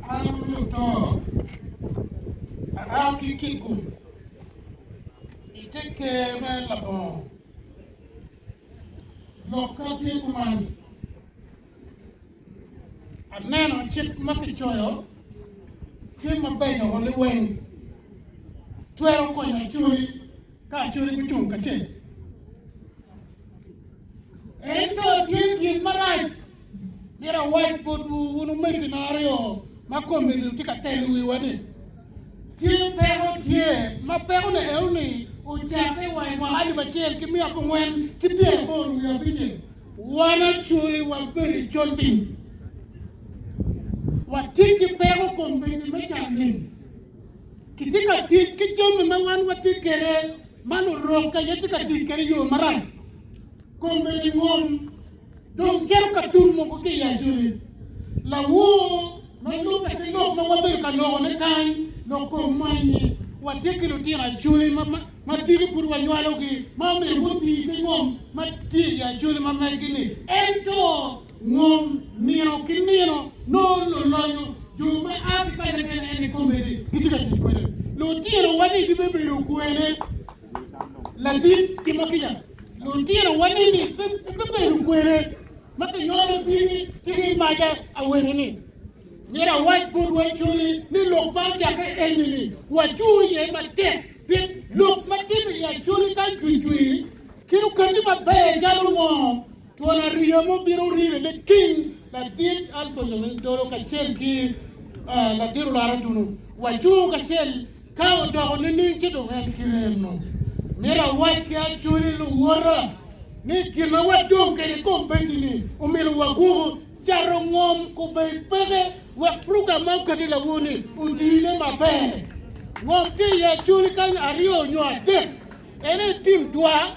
I'm to Aki Kiku. You take care of the bone. Local woman. And then on chip market choyo. Tim a bay on the wing. 12 coin actually. Can't you return Kache? Ento in my life. There are white people who make an area. My company take a tell you what it. Till Peko here, my Peko only, Ocake, why my Aliba chair, give me up when to be a board we are bitching. One actually was very jolting. What take a Peko company make a link? Kitika tit, Kitchum, my one what take care, Manu Roca, Yetika tit, carry you, Maran. Company home. Don't tell Katum Mokoki actually. La war, no look at the law, no one can know on the kind, no command. What take you to actually, Matiri Purwayalogi, Mammy Wuti, the mom, Mati actually, Mamma Guinea. Ento, Mom, Nino, Kinino, no, you may ask any comedy. Lotino, what is the baby who quene? Latin Timokia. Lotino, what is the baby who quene? Banyoro tini maja awerini. Nira white good way chuli ni look manja enini. Waju ye mate bin look matimi ya chuli kan tui. Kiru kandi mabe jalu mo. Tuana riyamo biru rive le king la dit alfo le dolo kachel ki la diru la ratunu. Waju kachel kao dogo nini chido ngan kireno. Nira white ya chuli lu wara. Ni kina watu kere kompeti ni umiru wagugu charo ngom kubepege wa pruga maukadi la wuni udine mabe ngom ti ya chuli kanya ario nywa de ene tim dwa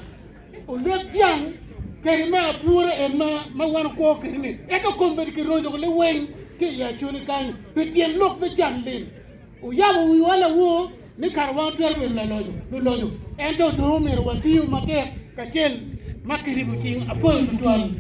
ule piang kere ma pure ma wan ko kere ni eko kompeti ki rojo le wen ki ya chuli kanya petien lok me janlin o yabu wi wala wo ni karwa 12 la lojo ento do miru watiu mate kachel makiributing apoyo mtualu.